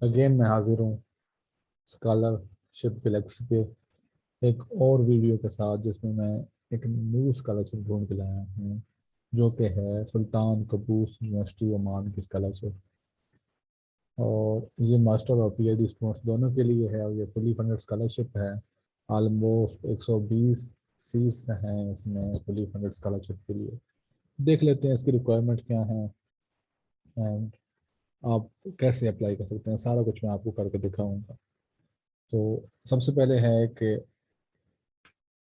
Again मैं हाजिर हूँ स्कॉलरशिप गैलेक्सी के एक और वीडियो के साथ, जिसमें मैं एक न्यू स्कॉलरशिप ढूंढ के लाया हूँ, जो कि है सुल्तान कबूस यूनिवर्सिटी ओमान की स्कॉलरशिप। और ये मास्टर और पीएचडी स्टूडेंट्स दोनों के लिए है, और ये फुली फंडेड स्कॉलरशिप है। ऑलमोस्ट 120 सीट्स हैं इसमें फुली फंडेड स्कॉलरशिप के लिए। देख लेते हैं इसकी रिक्वायरमेंट क्या है एंड आप कैसे अप्लाई कर सकते हैं। सारा कुछ मैं आपको करके दिखाऊंगा। तो सबसे पहले है कि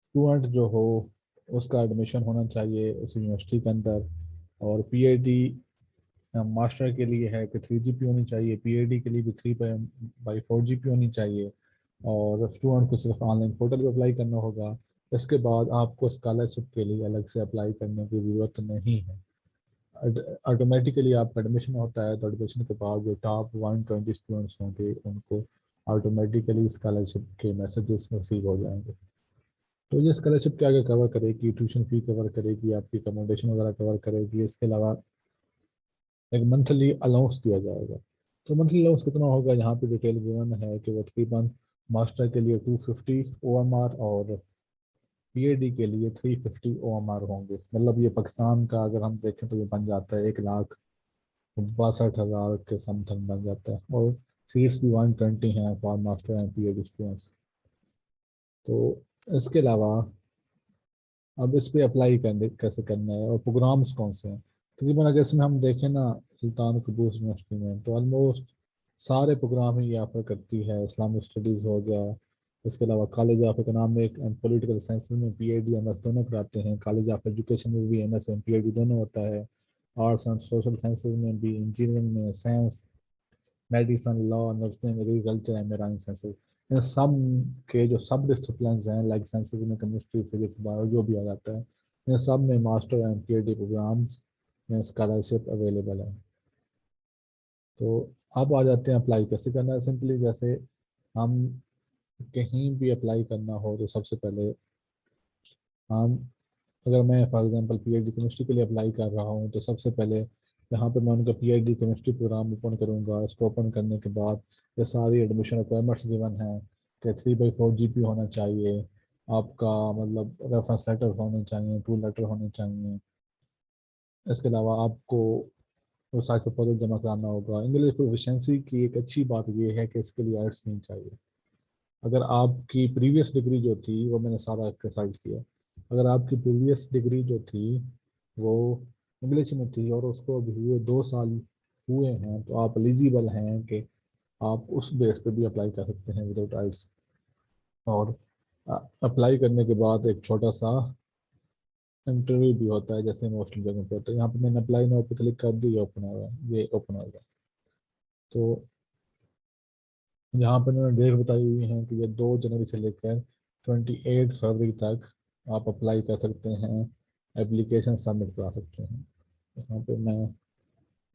स्टूडेंट जो हो उसका एडमिशन होना चाहिए उस यूनिवर्सिटी के अंदर। और पीएचडी मास्टर के लिए है कि 3 GP होनी चाहिए, पीएचडी के लिए भी 3/4 GP होनी चाहिए। और स्टूडेंट को सिर्फ ऑनलाइन पोर्टल पे अप्लाई करना होगा। इसके बाद आपको स्कॉलरशिप के लिए अलग से अप्लाई करने की ज़रूरत नहीं है। ऑटोमेटिकली आपका एडमिशन होता है, तो एडमिशन के बाद जो टॉप 120 स्टूडेंट्स होंगे उनको ऑटोमेटिकली स्कॉलरशिप के मैसेजेस रिसीव हो जाएंगे। तो ये स्कॉलरशिप क्या क्या कवर करेगी? ट्यूशन फी कवर करेगी, आपकी अकोमोडेशन वगैरह कवर करेगी। इसके अलावा एक मंथली अलाउंस दिया जाएगा। तो मंथली अलाउंस कितना होगा, यहाँ पे डिटेल गिवन है कि वो तकरीबन मास्टर के लिए 250 OMR और पीएचडी के लिए 350 OMR होंगे। मतलब ये पाकिस्तान का अगर हम देखें तो ये बन जाता है 1,62,000 के समथिंग बन जाता है। और सीट्स भी 120 हैं for master and PhD students. तो इसके अलावा अब इस पे अप्लाई करने कैसे करना है और प्रोग्राम्स कौन से हैं। तकरीबन अगर इसमें हम देखें ना, सुल्तान कबूस यूनिवर्सिटी में तो ऑलमोस्ट सारे प्रोग्राम ही ऑफर करती है। इस्लामिक स्टडीज़ हो गया, इसके अलावा college of economic and political sciences में पीएचडी एमएस दोनों कराते हैं। कॉलेज ऑफ एजुकेशन में भी एमएस एंड पीएचडी दोनों होता है। आर्ट्स एंड सोशल साइंसेज में भी, इंजीनियरिंग में, science, medicine, law, nursing, agriculture and marine sciences, इन सब के जो सब डिसिप्लिन हैं, लाइक साइंसेज में केमिस्ट्री, फिजिक्स, बायो जो भी आ जाता है, इन सब में मास्टर एंड पीएचडी प्रोग्राम्स में स्कॉलरशिप अवेलेबल है। तो अब आ जाते हैं अप्लाई कैसे करना है। सिंपली जैसे हम कहीं भी अप्लाई करना हो तो सबसे पहले हम, अगर मैं फॉर एग्जांपल पीएचडी केमिस्ट्री के लिए अप्लाई कर रहा हूँ तो सबसे पहले यहाँ पे मैं उनका पीएचडी केमिस्ट्री प्रोग्राम ओपन करूँगा। इसको ओपन करने के बाद ये सारी एडमिशन रिक्वायरमेंट्स गिवन है कि 3/4 GP होना चाहिए, आपका मतलब रेफरेंस लेटर होने चाहिए, टू लेटर होने चाहिए। इसके अलावा आपको रिसर्च प्रपोजल जमा कराना होगा। इंग्लिश प्रोफिशिएंसी की एक अच्छी बात ये है कि इसके लिए आइट्स नहीं चाहिए। अगर आपकी प्रीवियस डिग्री जो थी, वो मैंने सारा कंसल्ट किया, अगर आपकी प्रीवियस डिग्री जो थी वो इंग्लिश में थी और उसको अभी हुए 2 साल हुए हैं, तो आप एलिजिबल हैं कि आप उस बेस पे भी अप्लाई कर सकते हैं विदाउट आइल्स। और अप्लाई करने के बाद एक छोटा सा इंटरव्यू भी होता है, जैसे मोस्टली जगह पे होता है। यहाँ पे मैंने अप्लाई नाउ पे क्लिक कर दी, ओपन हो गया, ये ओपन हो गया। तो यहाँ पर उन्होंने डेट बताई हुई है कि ये 2 जनवरी से लेकर 28 फरवरी तक आप अप्लाई कर सकते हैं, एप्लीकेशन सबमिट करा सकते हैं। यहाँ पे मैं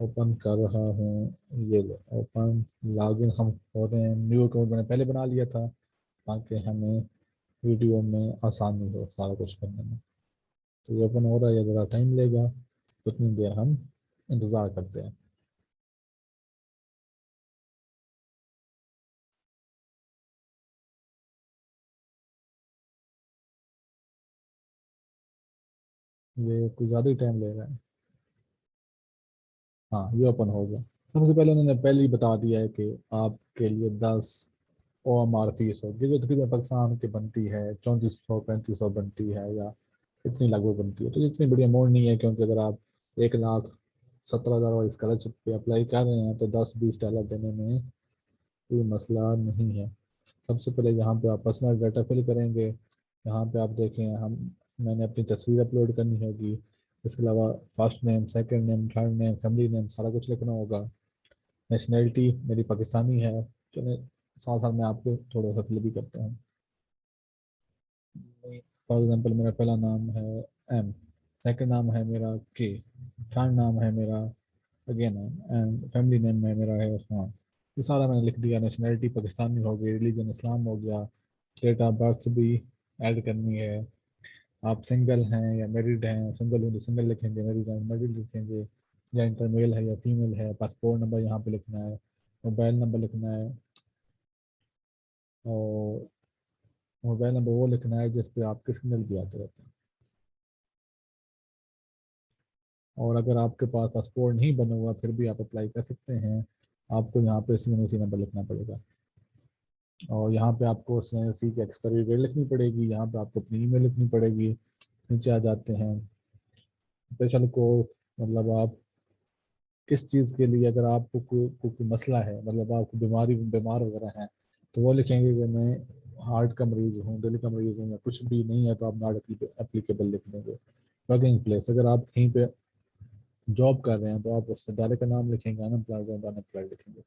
ओपन कर रहा हूँ, ये ओपन लॉगिन हम हो रहे हैं। न्यू अकाउंट मैंने पहले बना लिया था ताकि हमें वीडियो में आसानी हो सारा कुछ करने में। तो ये ओपन हो रहा है, ये ज़रा टाइम लेगा, उतनी देर हम इंतज़ार करते हैं। ये कुछ ज़्यादा ही टाइम ले रहा है। हाँ, ये ओपन हो गया। सबसे पहले उन्होंने पहले ही बता दिया है कि आपके लिए 10 OMR फीस होगी, जो तकरीबन पाकिस्तान की बनती है 3400 3500 बनती है, या इतनी लगभग बनती है। तो इतनी बड़ी अमाउंट नहीं है, क्योंकि अगर आप 1,17,000 वाली स्कॉलरशिप पे अप्लाई कर रहे हैं तो $10-20 देने में कोई मसला नहीं है। सबसे पहले यहाँ पे आप पर्सनल डाटा फिल करेंगे। यहाँ पे आप देखें, हम मैंने अपनी तस्वीर अपलोड करनी होगी। इसके अलावा first name, second name, third name, family name सारा कुछ लिखना होगा। नेशनैलिटी मेरी पाकिस्तानी है। चले साथ साथ मैं आपको थोड़ा सा फिल भी करता हूँ। फॉर एग्जांपल मेरा पहला नाम है एम, सेकंड नाम है मेरा के, थर्ड नाम है मेरा अगेन एंड फैमिली नेम में मेरा है उस्मान। ये सारा मैंने लिख दिया। नेशनैलिटी पाकिस्तानी हो गई, रिलीजन इस्लाम हो गया, डेट ऑफ बर्थ भी ऐड करनी है। आप सिंगल हैं या मैरिड हैं, सिंगल हो तो सिंगल लिखेंगे, मैरिड हैं मैरिड लिखेंगे, जेंडर मेल है या फीमेल है, पासपोर्ट नंबर यहाँ पे लिखना है। मोबाइल नंबर लिखना है, और मोबाइल नंबर वो लिखना है जिस पे आपके सिग्नल भी आते रहते हैं। और अगर आपके पास पासपोर्ट नहीं बना हुआ फिर भी आप अप्लाई कर सकते हैं। आपको यहाँ पे CNC नंबर लिखना पड़ेगा, और यहाँ पे आपको CNC की एक्सपायरी डेट लिखनी पड़ेगी, यहाँ पे आपको अपनी ईमेल लिखनी पड़ेगी। नीचे आ जाते हैं स्पेशल कोड, मतलब आप किस चीज़ के लिए, अगर आपको कोई मसला है, मतलब आपको बीमार वगैरह है, तो वो लिखेंगे कि मैं हार्ट का मरीज हूँ, दिल का मरीज हूँ, या कुछ भी नहीं है तो आप नॉट एप्लीकेबल लिख देंगे। वर्किंग प्लेस, अगर आप कहीं पे जॉब कर रहे हैं तो आप उस इदारे का नाम लिखेंगे, अनएम्प्लॉयड है तो अनएम्प्लॉयड लिखेंगे।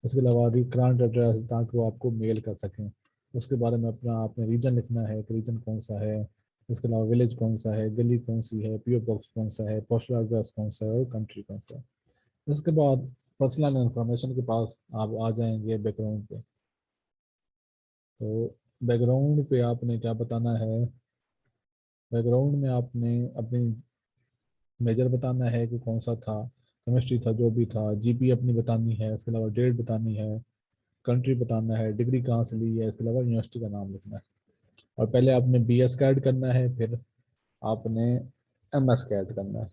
इसके अलावा करंट एड्रेस, ताकि वो आपको मेल कर सकें। उसके बारे में अपना आपने रीजन लिखना है कि रीजन कौन सा है। इसके अलावा विलेज कौन सा है, गली कौन सी है, PO बॉक्स कौन सा है, पोस्टल एड्रेस कौन सा है, और कंट्री कौन सा है। इसके बाद पर्सनल इंफॉर्मेशन के पास आप आ जाएंगे बैकग्राउंड पे। तो बैकग्राउंड पे आपने क्या बताना है, बैकग्राउंड में आपने अपनी मेजर बताना है कि कौन सा था, केमिस्ट्री था जो भी था, GP अपनी बतानी है, इसके अलावा डेट बतानी है, कंट्री बताना है, डिग्री कहाँ से ली है, इसके अलावा यूनिवर्सिटी का नाम लिखना है। और पहले आपने BS का ऐड करना है, फिर आपने MS का ऐड करना है।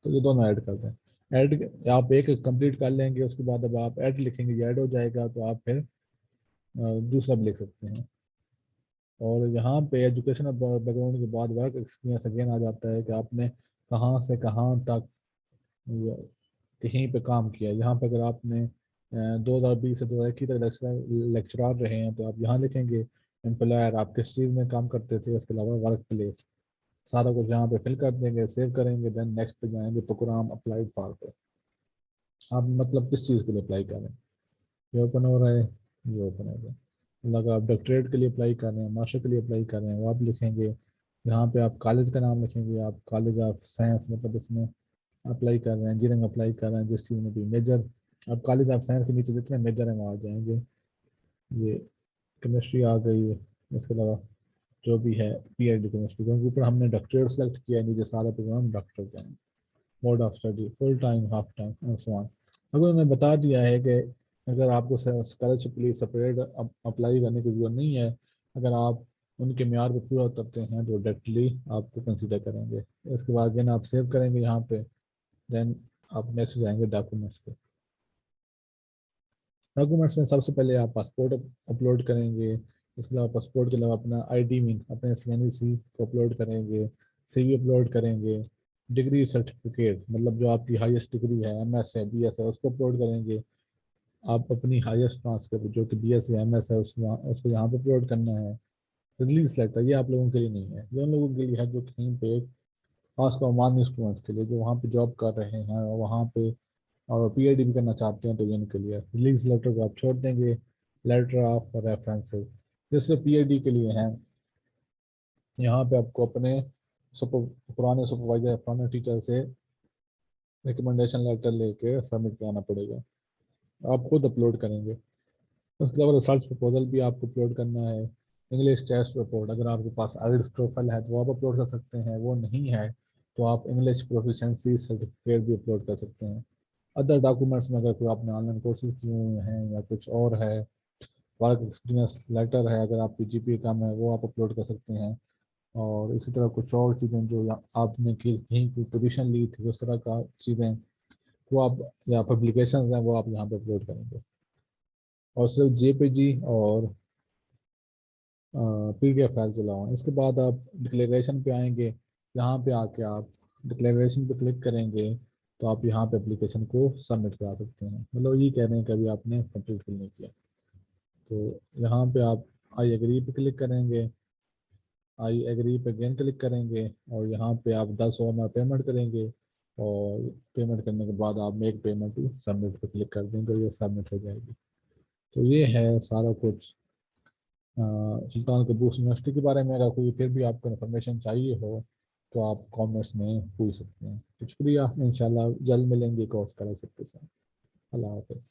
तो ये दोनों ऐड कर दें। ऐड आप एक कंप्लीट कर लेंगे, उसके बाद अब आप ऐड लिखेंगे, ये ऐड हो जाएगा, तो आप फिर दूसरा भी लिख सकते हैं। और यहाँ पे एजुकेशन बैकग्राउंड के बाद वर्क एक्सपीरियंस अगेन आ जाता है कि आपने कहाँ से कहाँ तक कहीं पे काम किया। यहाँ पे अगर आपने 2020 से 2021 तक लेक्चरार रहे हैं तो आप यहाँ लिखेंगे एम्प्लॉयर, आप किस चीज़ में काम करते थे, इसके अलावा वर्क प्लेस, सारा कुछ यहाँ पे फिल कर देंगे, सेव करेंगे, देन नेक्स्ट पे जाएंगे प्रोग्राम अप्लाइड फॉर पे। आप मतलब किस चीज़ के लिए अप्लाई कर रहे हैं, ये ओपन हो रहा है, ये ओपन हो रहा है। मतलब आप डॉक्टरेट के लिए अप्लाई कर रहे हैं, मास्टर के लिए अप्लाई कर रहे हैं, वो आप लिखेंगे। यहाँ पे आप कॉलेज का नाम लिखेंगे, आप कॉलेज ऑफ साइंस मतलब इसमें अप्लाई कर रहे हैं, इंजीनियरिंग अप्लाई कर रहे हैं, जिस चीज़ में भी मेजर, अब कॉलेज ऑफ साइंस के नीचे जितने मेजर हैं वहाँ आ जाएंगे। ये केमिस्ट्री आ गई है, इसके अलावा जो भी है PhD केमिस्ट्री, क्योंकि ऊपर हमने डॉक्टरेट सेलेक्ट किया है, नीचे सारे प्रोग्राम डॉक्टर के हैं। Mode of study full time, half time और सो ऑन। अगर उन्होंने बता दिया है कि अगर आपको स्कॉलरशिप के लिए सेपरेट अप्लाई करने की जरूरत नहीं है, अगर आप उनके म्यार पर पूरा उतरते हैं तो डायरेक्टली आपको कंसीडर करेंगे। इसके बाद देन आप सेव करेंगे यहाँ पे, देन आप नेक्स्ट जाएंगे डॉक्यूमेंट्स पे। डॉक्यूमेंट्स में सबसे पहले आप पासपोर्ट अपलोड करेंगे। इसके अलावा पासपोर्ट के अलावा अपना ID मीन अपने CNC को अपलोड करेंगे, CV अपलोड करेंगे, डिग्री सर्टिफिकेट मतलब जो आपकी हाईएस्ट डिग्री है, MS है, BS है, उसको अपलोड करेंगे। आप अपनी हाईएस्ट ट्रांसक्रिप्ट जो कि BS है, MS है, उसको यहाँ पे अपलोड करना है। रिलीज लेटर ये आप लोगों के लिए नहीं है, ये उन लोगों के लिए है जो कहीं पे खासकर मान्य स्टूडेंट्स के लिए जो वहाँ पे जॉब कर रहे हैं और वहाँ पे और PhD भी करना चाहते हैं, तो ये इनके लिए रिलीज लेटर को आप छोड़ देंगे। लेटर ऑफ रेफरेंसेस ये सिर्फ PhD के लिए हैं। यहाँ पे आपको अपने पुराने सुपरवाइजर पुराने टीचर से रिकमेंडेशन लेटर लेके सबमिट कराना पड़ेगा, आप खुद अपलोड करेंगे। उसके अलावा रिसर्च प्रपोजल भी आपको अपलोड करना है। इंग्लिश टेस्ट रिपोर्ट, अगर आपके पास आइल्स प्रोफाइल है तो आप अपलोड कर सकते हैं, वो नहीं है तो आप इंग्लिश प्रोफिशेंसी सर्टिफिकेट भी अपलोड कर सकते हैं। अदर डॉक्यूमेंट्स में अगर कोई आपने ऑनलाइन कोर्सेज किए हुए हैं या कुछ और है, वर्क एक्सपीरियंस लेटर है, अगर आपकी GPA कम है वो आप अपलोड कर सकते हैं। और इसी तरह कुछ और चीज़ें जो आपने कहीं कोई पोजीशन ली थी उस तरह का चीज़ें वो आप, या पब्लिकेशन हैं वो आप यहाँ पे अपलोड करेंगे। और सिर्फ JPG और PDF फाइल चलाओ। इसके बाद आप डिक्लेरेशन पे आएंगे, यहाँ पे आके आप डिक्लेरेशन पे क्लिक करेंगे तो आप यहाँ पे एप्लीकेशन को सबमिट करा सकते हैं। मतलब ये कह रहे हैं कि अभी आपने कंप्लीट फिल नहीं किया, तो यहाँ पे आप आई एग्री पे क्लिक करेंगे, आई एग्री पे अगेन क्लिक करेंगे, और यहाँ पे आप 10 और पेमेंट करेंगे, और पेमेंट करने के बाद आप मेक पेमेंट सबमिट पे क्लिक कर देंगे, ये सबमिट हो जाएगी। तो ये है सारा कुछ सुल्तान कबूस यूनिवर्सिटी के बारे में। अगर कोई फिर भी आपको इन्फॉर्मेशन चाहिए हो तो आप कमेंट्स में पूछ सकते हैं। तो शुक्रिया, इंशाल्लाह जल्द मिलेंगे कोर्स स्कॉलरशिप के साथ। अल्लाह हाफ़िज़।